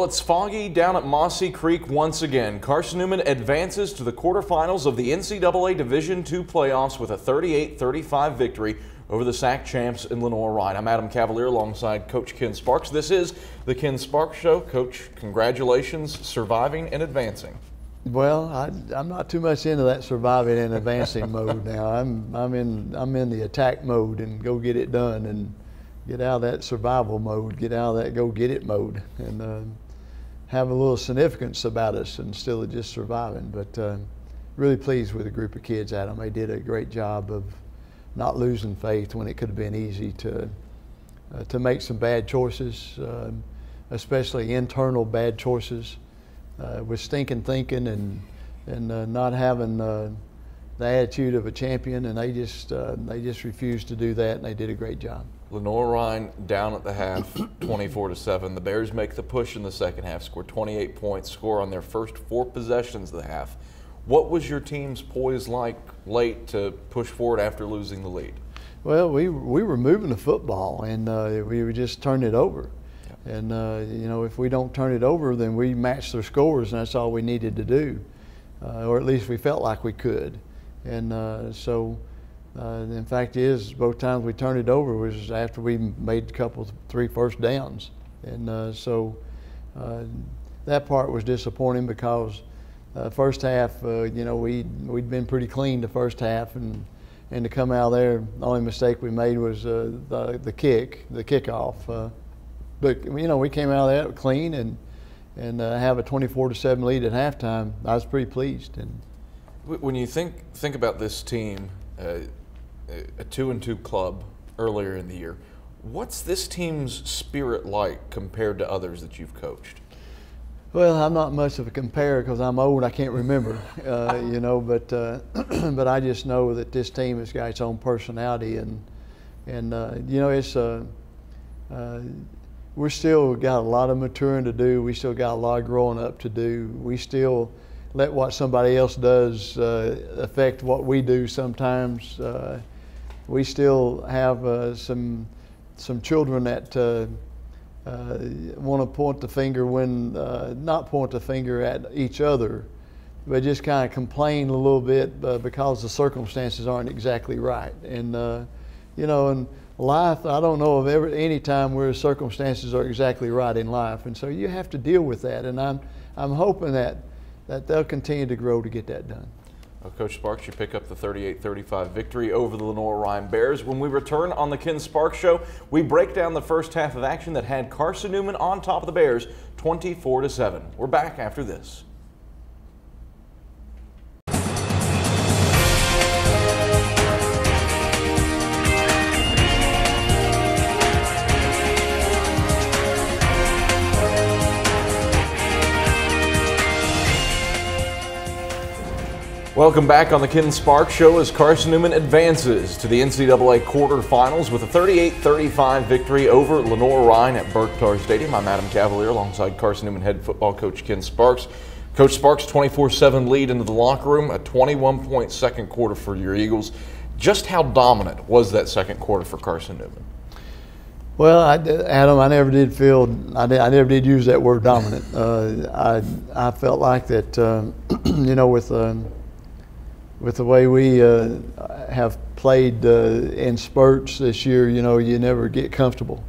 Well, it's foggy down at Mossy Creek once again. Carson-Newman advances to the quarterfinals of the NCAA Division II playoffs with a 38-35 victory over the SAC champs in Lenoir-Rhyne. I'm Adam Cavalier alongside Coach Ken Sparks. This is the Ken Sparks Show. Coach, congratulations surviving and advancing. Well, I'm not too much into that surviving and advancing mode now. I'm in the attack mode and go get it done and get out of that survival mode, get out of that go get it mode, and have a little significance about us instead of just surviving. But really pleased with the group of kids, Adam. They did a great job of not losing faith when it could have been easy to make some bad choices, especially internal bad choices, with stinking thinking and not having the attitude of a champion, and they just refused to do that, and they did a great job. Lenoir-Rhyne down at the half, 24-7. The Bears make the push in the second half, score 28 points, score on their first 4 possessions of the half. What was your team's poise like late to push forward after losing the lead? Well, we were moving the football, and we were just turning it over. Yeah. And you know, if we don't turn it over, then we match their scores, and that's all we needed to do, or at least we felt like we could. And in fact is, both times we turned it over was after we made a 3 first downs. And that part was disappointing because first half, you know, we'd been pretty clean the first half, and to come out there, the only mistake we made was the kickoff. But you know, we came out of that clean and have a 24-7 lead at halftime. I was pretty pleased. And when you think about this team, a 2-2 club earlier in the year, what's this team's spirit like compared to others that you've coached? Well, I'm not much of a comparer because I'm old. I can't remember, you know. But but I just know that this team has got its own personality, and you know, it's we're still got a lot of maturing to do. We still got a lot of growing up to do. We still let what somebody else does affect what we do sometimes. We still have some children that want to point the finger when, not point the finger at each other, but just kind of complain a little bit because the circumstances aren't exactly right. And you know, in life, I don't know of any time where circumstances are exactly right in life, and so you have to deal with that. And I'm hoping that they'll continue to grow to get that done. Well, Coach Sparks, you pick up the 38-35 victory over the Lenoir-Rhyne Bears. When we return on the Ken Sparks Show, we break down the first half of action that had Carson-Newman on top of the Bears 24-7. We're back after this. Welcome back on the Ken Sparks Show as Carson-Newman advances to the NCAA quarterfinals with a 38-35 victory over Lenoir-Rhyne at Berktar Stadium. I'm Adam Cavalier alongside Carson-Newman head football coach Ken Sparks. Coach Sparks, 24-7 lead into the locker room, a 21-point second quarter for your Eagles. Just how dominant was that second quarter for Carson-Newman? Well, Adam, I never did never use that word dominant. I felt like that, you know, with the way we have played in spurts this year, you know, you never get comfortable.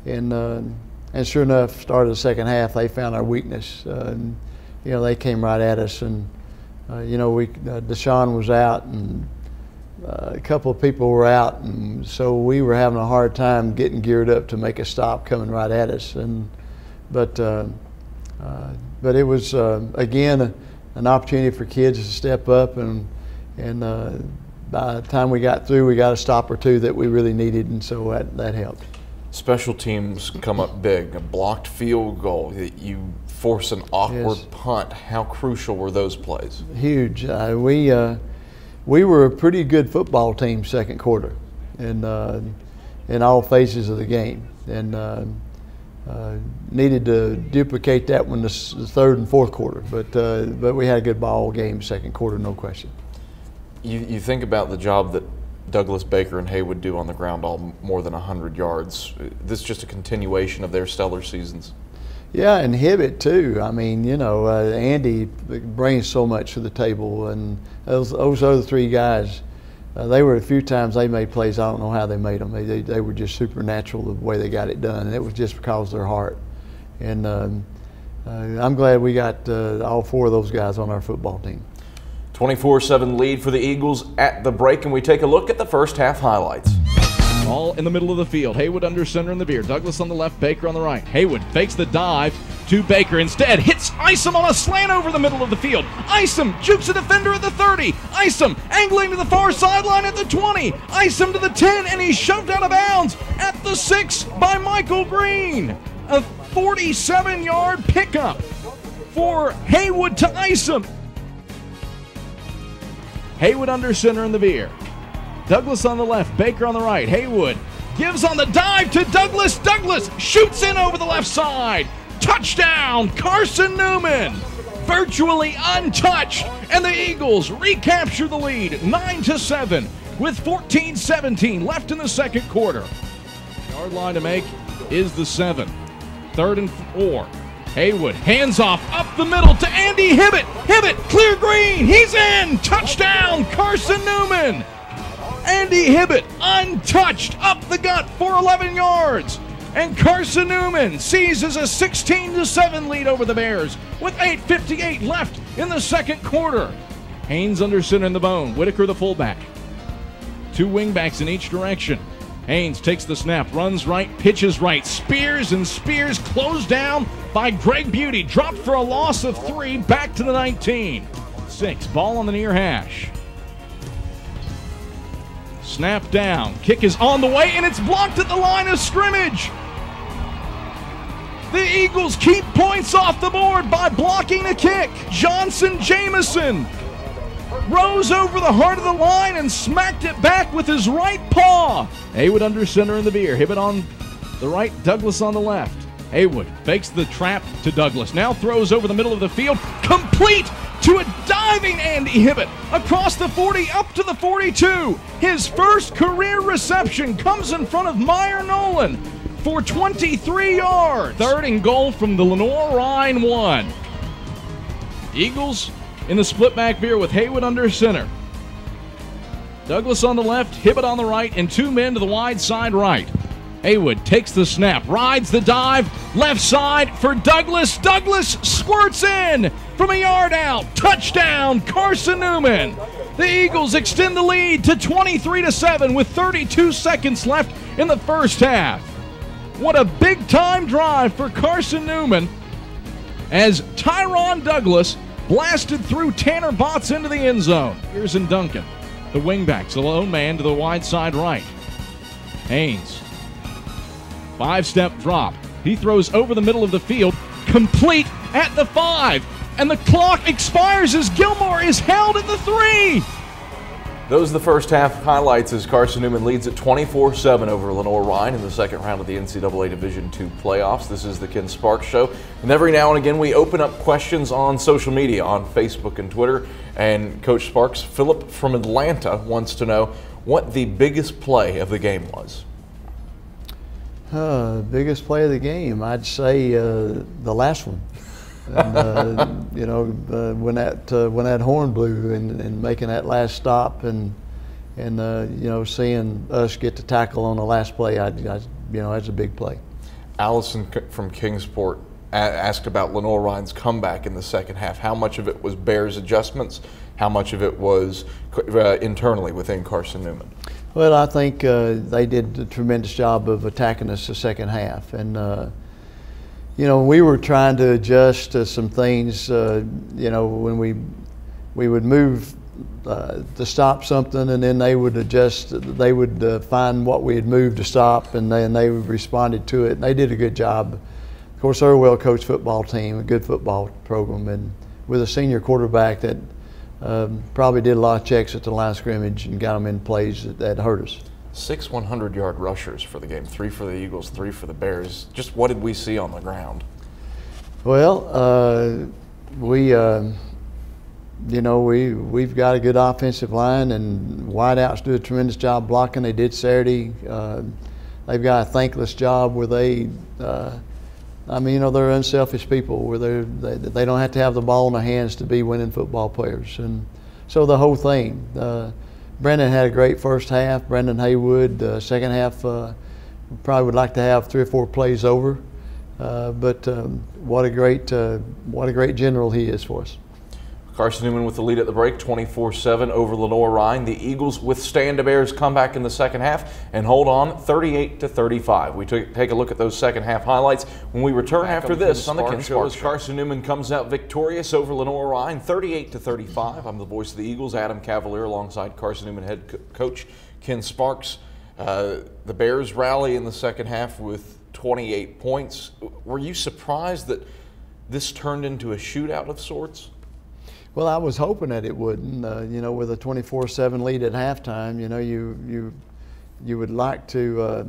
And sure enough, started the second half, they found our weakness. And, you know, they came right at us. And, you know, Deshaun was out, and a couple of people were out. And so we were having a hard time getting geared up to make a stop coming right at us. But it was, again, an opportunity for kids to step up, and by the time we got through, we got a stop or two that we really needed, and so that helped. Special teams come up big, a blocked field goal, you force an awkward punt. How crucial were those plays? Huge. We were a pretty good football team second quarter, and in all phases of the game, and needed to duplicate that one the third and fourth quarter, but we had a good ball game second quarter, no question. You think about the job that Douglas, Baker, and Haywood do on the ground, all more than 100 yards. This is just a continuation of their stellar seasons. Yeah, and Hibbett too. I mean, you know, Andy brings so much to the table, and those other three guys, they were a few times they made plays. I don't know how they made them. They were just supernatural the way they got it done, and it was just because of their heart. And I'm glad we got all four of those guys on our football team. 24-7 lead for the Eagles at the break, and we take a look at the first half highlights. Ball in the middle of the field. Haywood under center in the Bear. Douglas on the left, Baker on the right. Haywood fakes the dive to Baker. Instead, hits Isom on a slant over the middle of the field. Isom jukes a defender at the 30. Isom angling to the far sideline at the 20. Isom to the 10, and he's shoved out of bounds at the 6 by Michael Green. A 47-yard pickup for Haywood to Isom. Haywood under center in the Bear. Douglas on the left, Baker on the right. Haywood gives on the dive to Douglas. Douglas shoots in over the left side. Touchdown, Carson-Newman. Virtually untouched, and the Eagles recapture the lead 9-7 with 14-17 left in the second quarter. Yard line to make is the 7. 3rd and 4. Haywood hands off up the middle to Andy Hibbett. Hibbett, clear green. He's in. Touchdown, Carson-Newman. Andy Hibbett untouched up the gut for 11 yards. And Carson-Newman seizes a 16-7 lead over the Bears with 8:58 left in the second quarter. Haynes under center in the bone. Whitaker the fullback. Two wingbacks in each direction. Haynes takes the snap, runs right, pitches right. Spears closed down by Greg Beauty. Dropped for a loss of 3, back to the 19. 6, ball on the near hash. Snap down, kick is on the way, and it's blocked at the line of scrimmage. The Eagles keep points off the board by blocking the kick. Johnson Jameson rose over the heart of the line and smacked it back with his right paw. Haywood under center in the Bear. Hibbett on the right, Douglas on the left. Haywood fakes the trap to Douglas. Now throws over the middle of the field, complete to a diving Andy Hibbett across the 40 up to the 42. His first career reception comes in front of Meyer Nolan for 23 yards. 3rd and goal from the Lenoir-Rhyne 1. Eagles in the split back Bear with Haywood under center. Douglas on the left, Hibbett on the right, and 2 men to the wide side right. Haywood takes the snap, rides the dive, left side for Douglas. Douglas squirts in from a yard out. Touchdown, Carson-Newman. The Eagles extend the lead to 23-7 with 32 seconds left in the first half. What a big-time drive for Carson-Newman as Tyron Douglas blasted through Tanner Botts into the end zone. Here's in Duncan, the wingbacks, the lone man to the wide side right. Haynes. 5-step drop. He throws over the middle of the field, complete at the 5. And the clock expires as Gilmore is held at the 3. Those are the first half highlights as Carson-Newman leads at 24-7 over Lenoir-Rhyne in the second round of the NCAA Division II playoffs. This is the Ken Sparks Show. And every now and again we open up questions on social media, on Facebook and Twitter. And Coach Sparks, Philip from Atlanta wants to know what the biggest play of the game was. Biggest play of the game, I'd say the last one. And, you know, when that horn blew and making that last stop and you know, seeing us get the tackle on the last play, you know, that's a big play. Allison from Kingsport asked about Lenoir-Rhyne's comeback in the second half. How much of it was Bears adjustments? How much of it was internally within Carson-Newman? Well, I think they did a tremendous job of attacking us the second half. And, you know, we were trying to adjust to some things, you know, when we would move to stop something, and then they would adjust, they would find what we had moved to stop, and then they responded to it. And they did a good job. Of course, they're a well-coached football team, a good football program, and with a senior quarterback that probably did a lot of checks at the line of scrimmage and got them in plays that hurt us. 6 100-yard rushers for the game, 3 for the Eagles, 3 for the Bears. Just what did we see on the ground? Well, you know, we've got a good offensive line, and wideouts do a tremendous job blocking. They did Saturday. They've got a thankless job where they I mean, you know, they're unselfish people where they don't have to have the ball in their hands to be winning football players. And so the whole thing. Brendan had a great first half. Brendan Haywood, second half, probably would like to have 3 or 4 plays over. But what a great general he is for us. Carson-Newman with the lead at the break, 24-7 over Lenoir-Rhyne. The Eagles withstand a Bears comeback in the second half and hold on 38-35. We take a look at those second half highlights when we return after this on the Ken Sparks Show. Carson-Newman comes out victorious over Lenoir-Rhyne, 38-35. I'm the voice of the Eagles, Adam Cavalier, alongside Carson-Newman head coach Ken Sparks. The Bears rally in the second half with 28 points. Were you surprised that this turned into a shootout of sorts? Well, I was hoping that it wouldn't. You know, with a 24-7 lead at halftime, you know, you would like to,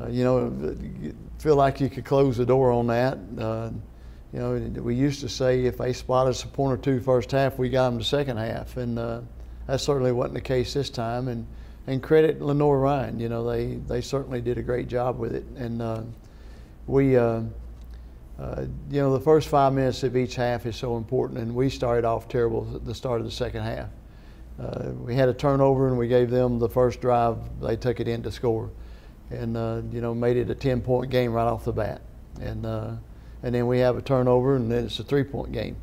you know, feel like you could close the door on that. You know, we used to say if they spotted us a point or two first half, we got them the second half, and that certainly wasn't the case this time. And credit Lenoir-Rhyne, you know, they certainly did a great job with it, and you know, the first 5 minutes of each half is so important, and we started off terrible at the start of the second half. We had a turnover, and we gave them the first drive. They took it in to score, and you know, made it a 10-point game right off the bat. And then we have a turnover, and then it's a 3-point game.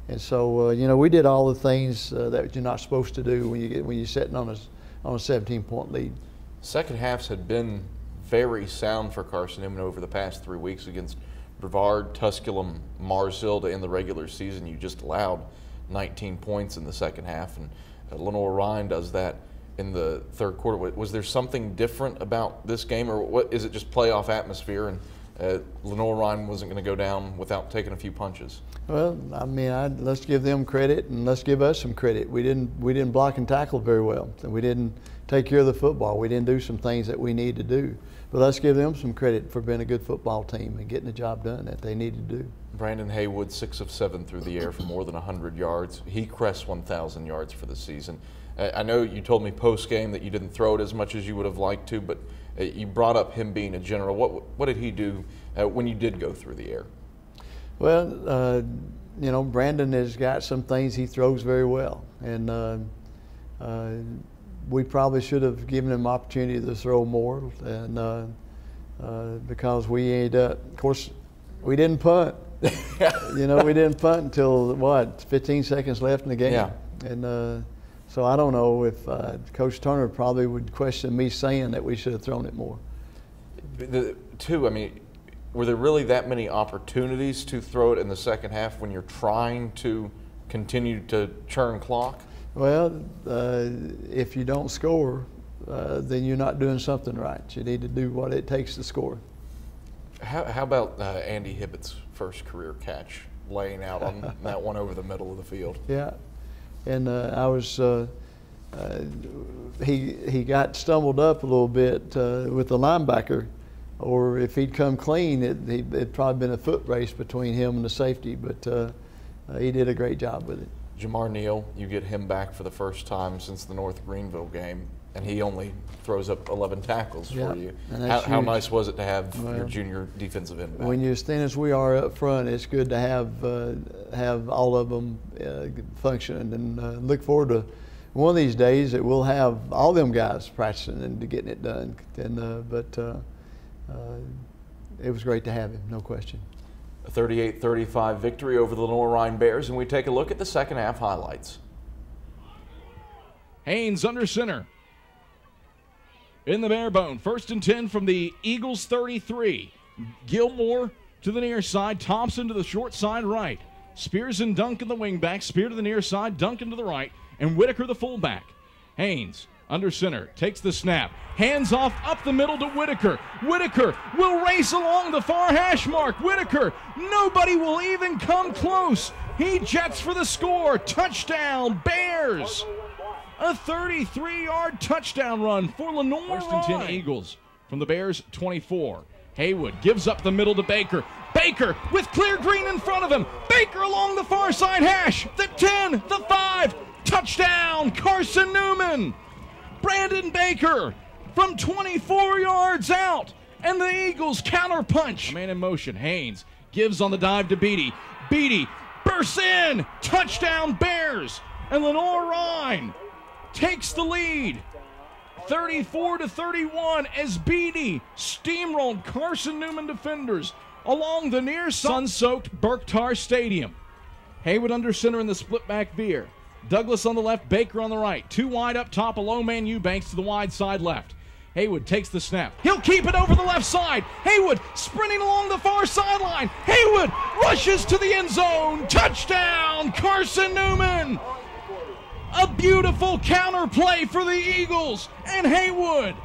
And so you know, we did all the things that you're not supposed to do when you're sitting on a 17-point lead. Second halves had been very sound for Carson-Newman over the past 3 weeks against Brevard, Tusculum, Marsville. To end the regular season, you just allowed 19 points in the second half, and Lenoir-Rhyne does that in the third quarter. Was there something different about this game, or what is it just playoff atmosphere, and Lenoir-Rhyne wasn't going to go down without taking a few punches? Well, I mean, let's give them credit, and let's give us some credit. We didn't block and tackle very well, and we didn't take care of the football. We didn't do some things that we need to do. But let's give them some credit for being a good football team and getting the job done that they need to do. Brandon Haywood, 6 of 7 through the air for more than 100 yards. He crests 1,000 yards for the season. I know you told me post-game that you didn't throw it as much as you would have liked to, but you brought up him being a general. What did he do when you did go through the air? Well, you know, Brandon has got some things he throws very well, and we probably should have given him opportunity to throw more, and because we ended up, of course, we didn't punt. You know, we didn't punt until, what, 15 seconds left in the game. Yeah. And so I don't know if Coach Turner probably would question me saying that we should have thrown it more. I mean, were there really that many opportunities to throw it in the second half when you're trying to continue to churn clock? Well, if you don't score, then you're not doing something right. You need to do what it takes to score. How about Andy Hibbett's first career catch, laying out on that one over the middle of the field? Yeah, and I was he got stumbled up a little bit with the linebacker, or if he'd come clean, it'd probably been a foot race between him and the safety. But he did a great job with it. Jamar Neal, you get him back for the first time since the North Greenville game, and he only throws up 11 tackles for you. How nice was it to have your junior defensive end back? When you're as thin as we are up front, it's good to have all of them functioning, and look forward to one of these days that we'll have all them guys practicing and getting it done. And but it was great to have him, no question. A 38-35 victory over the Lenoir-Rhyne Bears, and we take a look at the second half highlights. Haynes under center. In the bare bone. 1st and 10 from the Eagles 33. Gilmore to the near side. Thompson to the short side right. Spears and Duncan the wingback. Spear to the near side. Duncan to the right. And Whitaker the fullback. Haynes under center. Takes the snap. Hands off up the middle to Whitaker. Whitaker will race along the far hash mark. Whitaker, nobody will even come close. He jets for the score. Touchdown, Bears. A 33-yard touchdown run for Lenoir-Rhyne. 1st and 10 Eagles from the Bears 24. Haywood gives up the middle to Baker. Baker with clear green in front of him. Baker along the far side hash. The 10, the 5. Touchdown, Carson-Newman. Brandon Baker from 24 yards out and the Eagles counterpunch. Man in motion, Haynes gives on the dive to Beatty. Beatty bursts in, touchdown Bears, and Lenoir-Rhyne takes the lead. 34-31 as Beatty steamrolled Carson-Newman defenders along the near sun-soaked Berktar Stadium. Haywood under center in the split-back veer. Douglas on the left, Baker on the right. Two wide up top, a low man Eubanks to the wide side left. Haywood takes the snap. He'll keep it over the left side. Haywood sprinting along the far sideline. Haywood rushes to the end zone. Touchdown, Carson-Newman. A beautiful counter play for the Eagles, and Haywood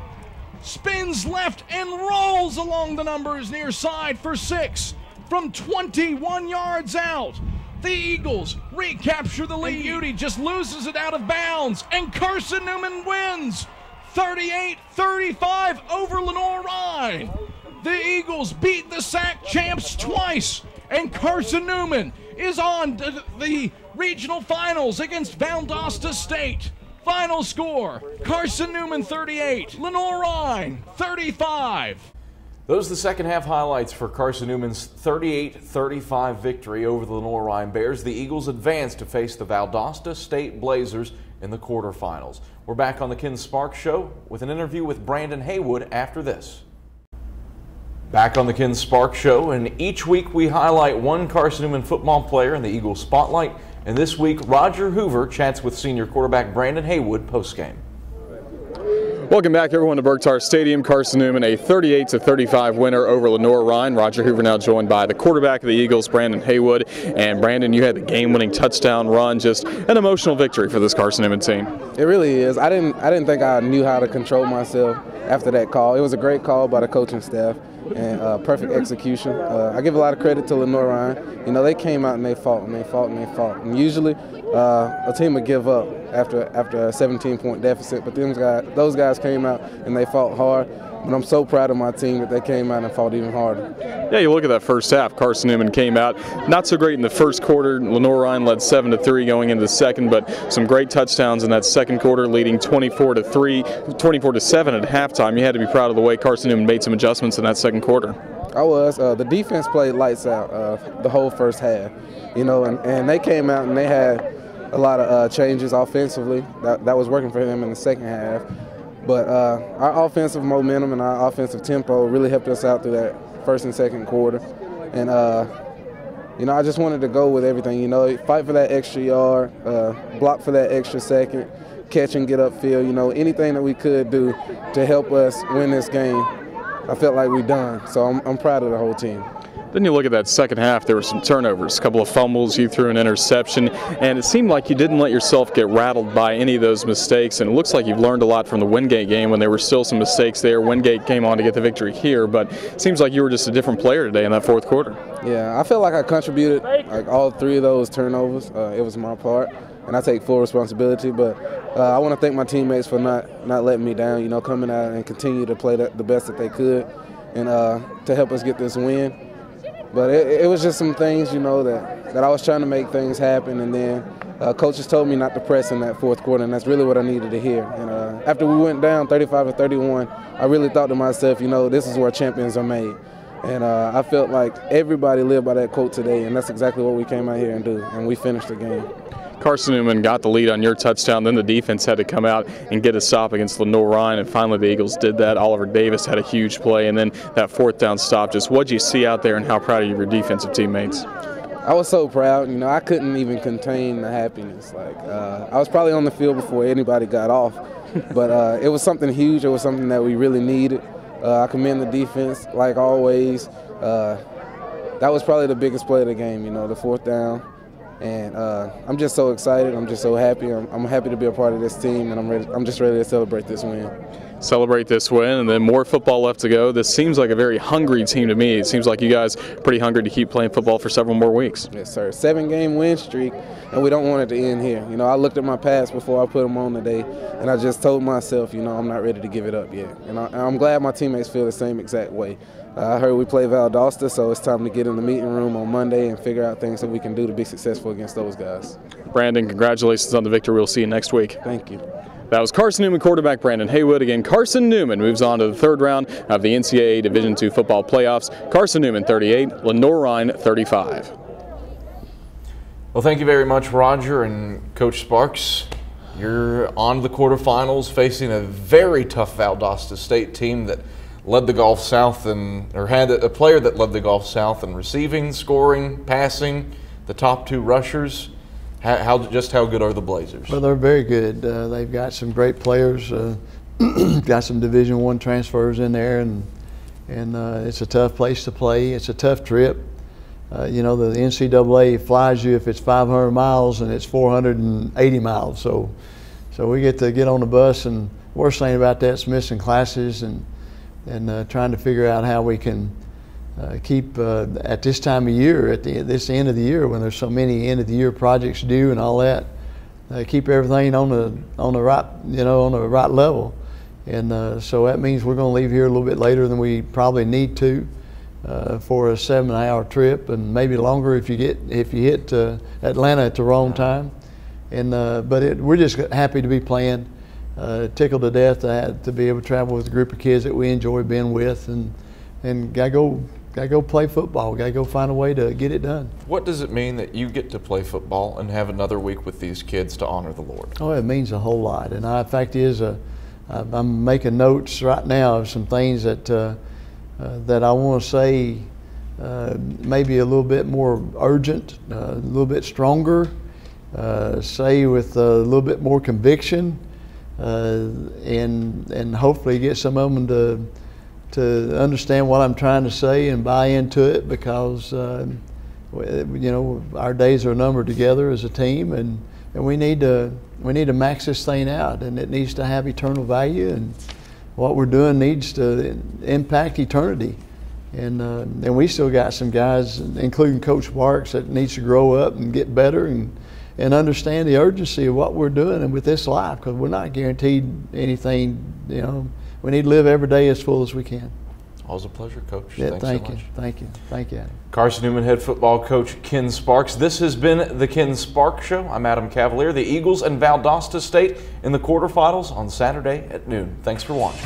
spins left and rolls along the numbers near side for 6 from 21 yards out. The Eagles recapture the lead. Beauty just loses it out of bounds, and Carson-Newman wins 38-35 over Lenoir-Rhyne. The Eagles beat the SAC champs twice, and Carson-Newman is on to the regional finals against Valdosta State. Final score, Carson-Newman 38, Lenoir-Rhyne 35. Those are the second half highlights for Carson-Newman's 38-35 victory over the Lenoir-Rhyne Bears. The Eagles advance to face the Valdosta State Blazers in the quarterfinals. We're back on the Ken Sparks Show with an interview with Brandon Haywood after this. Back on the Ken Sparks Show, and each week we highlight one Carson-Newman football player in the Eagles spotlight. And this week, Roger Hoover chats with senior quarterback Brandon Haywood postgame. Welcome back, everyone, to Berktar Stadium. Carson-Newman, a 38-35 winner over Lenoir-Rhyne. Roger Hoover now joined by the quarterback of the Eagles, Brandon Haywood. And Brandon, you had the game-winning touchdown run. Just an emotional victory for this Carson-Newman team. It really is. I didn't think I knew how to control myself after that call. It was a great call by the coaching staff and perfect execution. I give a lot of credit to Lenoir-Rhyne. You know, they came out and they fought and they fought and they fought. And usually a team would give up after a 17-point deficit, but those guys came out and they fought hard. But I'm so proud of my team that they came out and fought even harder. Yeah, you look at that first half. Carson-Newman came out not so great in the first quarter. Lenoir-Rhyne led 7-3 going into the second, but some great touchdowns in that second quarter, leading 24-7 at halftime. You had to be proud of the way Carson-Newman made some adjustments in that second quarter. I was. The defense played lights out the whole first half, you know, and they came out and they had a lot of changes offensively that was working for them in the second half. But our offensive momentum and our offensive tempo really helped us out through that first and second quarter. And, you know, I just wanted to go with everything, you know, fight for that extra yard, block for that extra second, catch and get upfield, you know, anything that we could do to help us win this game, I felt like we done. So I'm proud of the whole team. Then you look at that second half, there were some turnovers, a couple of fumbles, you threw an interception, and it seemed like you didn't let yourself get rattled by any of those mistakes, and it looks like you've learned a lot from the Wingate game when there were still some mistakes there. Wingate came on to get the victory here, but it seems like you were just a different player today in that fourth quarter. Yeah, I feel like I contributed like all 3 of those turnovers. It was my part, and I take full responsibility, but I want to thank my teammates for not letting me down, you know, coming out and continue to play the best that they could and to help us get this win. But it was just some things, you know, that I was trying to make things happen, and then coaches told me not to press in that fourth quarter, and that's really what I needed to hear. And after we went down 35-31, I really thought to myself, you know, this is where champions are made. And I felt like everybody lived by that quote today, and that's exactly what we came out here and do, and we finished the game. Carson-Newman got the lead on your touchdown, then the defense had to come out and get a stop against Lenoir-Rhyne, and finally the Eagles did that. Oliver Davis had a huge play, and then that fourth down stop. Just what did you see out there, and how proud are you of your defensive teammates? I was so proud. You know, I couldn't even contain the happiness. Like I was probably on the field before anybody got off, but it was something huge. It was something that we really needed. I commend the defense, like always. That was probably the biggest play of the game, you know, the fourth down. And I'm just so excited. I'm just so happy. I'm happy to be a part of this team, and I'm just ready to celebrate this win. Celebrate this win, and then more football left to go. This seems like a very hungry team to me. It seems like you guys are pretty hungry to keep playing football for several more weeks. Yes, sir. 7-game win streak, and we don't want it to end here. You know, I looked at my past before I put them on today, and I just told myself, you know, I'm not ready to give it up yet. And I'm glad my teammates feel the same exact way. I heard we play Valdosta, so it's time to get in the meeting room on Monday and figure out things that we can do to be successful against those guys. Brandon, congratulations on the victory. We'll see you next week. Thank you. That was Carson-Newman quarterback Brandon Haywood. Again, Carson-Newman moves on to the third round of the NCAA Division II football playoffs. Carson-Newman 38, Lenoir-Rhyne 35. Well, thank you very much, Roger and Coach Sparks. You're on to the quarterfinals, facing a very tough Valdosta State team that led the Gulf South or had a player that led the Gulf South in receiving, scoring, passing, the top 2 rushers. Just how good are the Blazers? Well, they're very good. They've got some great players, got some Division I transfers in there, and it's a tough place to play. It's a tough trip. You know, the NCAA flies you if it's 500 miles and it's 480 miles. So we get to get on the bus, and worst thing about that is missing classes and trying to figure out how we can keep at this time of year, at this end of the year, when there's so many end of the year projects due and all that, keep everything on the right level. And so that means we're going to leave here a little bit later than we probably need to for a 7-hour trip, and maybe longer if you hit Atlanta at the wrong time. And we're just happy to be playing. Tickled to death to be able to travel with a group of kids that we enjoy being with, and gotta go play football. Gotta go find a way to get it done. What does it mean that you get to play football and have another week with these kids to honor the Lord? Oh, it means a whole lot. And the fact is, I'm making notes right now of some things that I want to say maybe a little bit more urgent, a little bit stronger, say with a little bit more conviction. And hopefully get some of them to understand what I'm trying to say and buy into it, because you know, our days are numbered together as a team, and we need to max this thing out, and it needs to have eternal value, and what we're doing needs to impact eternity. And we still got some guys, including Coach Sparks, that needs to grow up and get better and understand the urgency of what we're doing and with this life, because we're not guaranteed anything. You know, we need to live every day as full as we can. Always a pleasure, Coach. Yeah, Thank you. Thank you, Adam. Carson-Newman head football coach Ken Sparks. This has been the Ken Sparks Show. I'm Adam Cavalier. The Eagles and Valdosta State in the quarterfinals on Saturday at noon. Thanks for watching.